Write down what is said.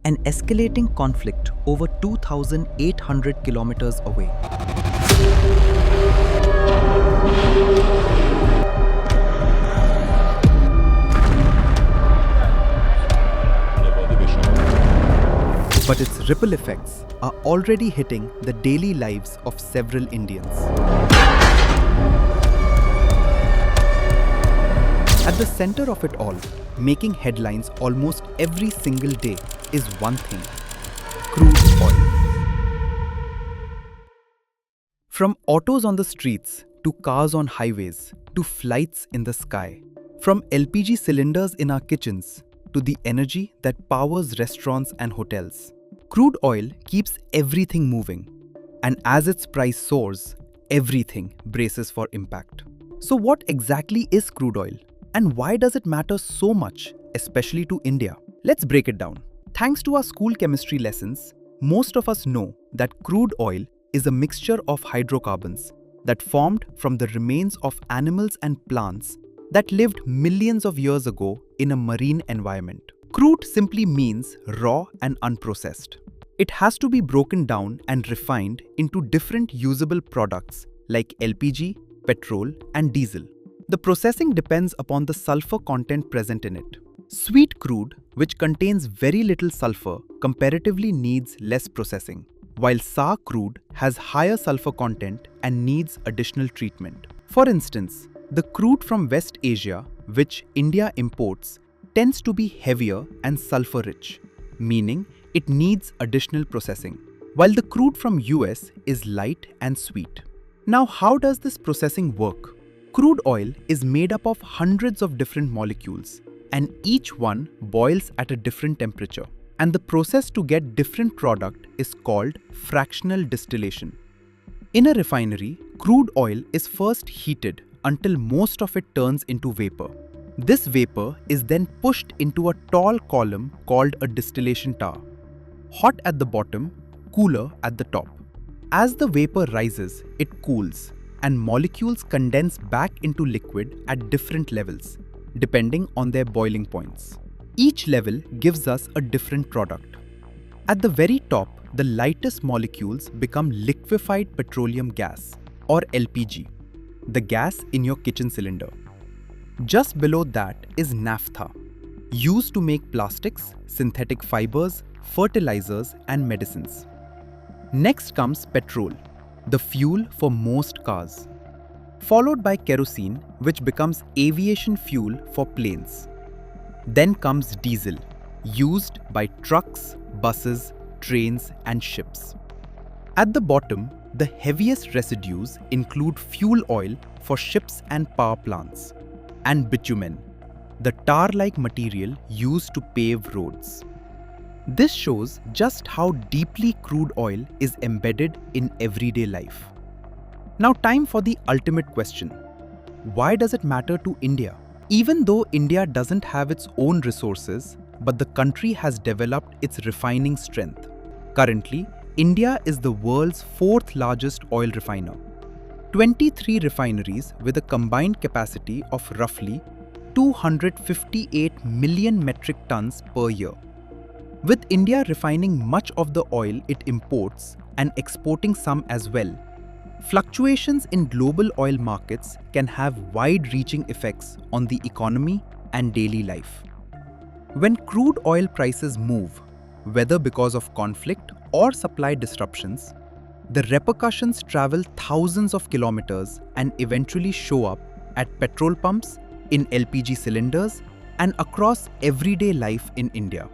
an escalating conflict over 2,800 kilometers away. But its ripple effects are already hitting the daily lives of several Indians. At the center of it all, making headlines almost every single day, is one thing: crude oil. From autos on the streets, to cars on highways, to flights in the sky, from LPG cylinders in our kitchens, to the energy that powers restaurants and hotels, crude oil keeps everything moving. And as its price soars, everything braces for impact. So what exactly is crude oil? And why does it matter so much, especially to India? Let's break it down. Thanks to our school chemistry lessons, most of us know that crude oil is a mixture of hydrocarbons that formed from the remains of animals and plants that lived millions of years ago in a marine environment. Crude simply means raw and unprocessed. It has to be broken down and refined into different usable products like LPG, petrol, and diesel. The processing depends upon the sulfur content present in it. Sweet crude, which contains very little sulfur, comparatively needs less processing, while sour crude has higher sulfur content and needs additional treatment. For instance, the crude from West Asia, which India imports, tends to be heavier and sulfur-rich, meaning it needs additional processing, while the crude from US is light and sweet. Now, how does this processing work? Crude oil is made up of hundreds of different molecules, and each one boils at a different temperature. And the process to get different product is called fractional distillation. In a refinery, crude oil is first heated until most of it turns into vapor. This vapor is then pushed into a tall column called a distillation tower. Hot at the bottom, cooler at the top. As the vapor rises, it cools, and molecules condense back into liquid at different levels, depending on their boiling points. Each level gives us a different product. At the very top, the lightest molecules become liquefied petroleum gas, or LPG, the gas in your kitchen cylinder. Just below that is naphtha, used to make plastics, synthetic fibers, fertilizers, and medicines. Next comes petrol, the fuel for most cars, followed by kerosene, which becomes aviation fuel for planes. Then comes diesel, used by trucks, buses, trains, and ships. At the bottom, the heaviest residues include fuel oil for ships and power plants, and bitumen, the tar-like material used to pave roads. This shows just how deeply crude oil is embedded in everyday life. Now, time for the ultimate question. Why does it matter to India? Even though India doesn't have its own resources, but the country has developed its refining strength. Currently, India is the world's fourth largest oil refiner. 23 refineries with a combined capacity of roughly 258 million metric tons per year. With India refining much of the oil it imports and exporting some as well, fluctuations in global oil markets can have wide-reaching effects on the economy and daily life. When crude oil prices move, whether because of conflict or supply disruptions, the repercussions travel thousands of kilometers and eventually show up at petrol pumps, in LPG cylinders, and across everyday life in India.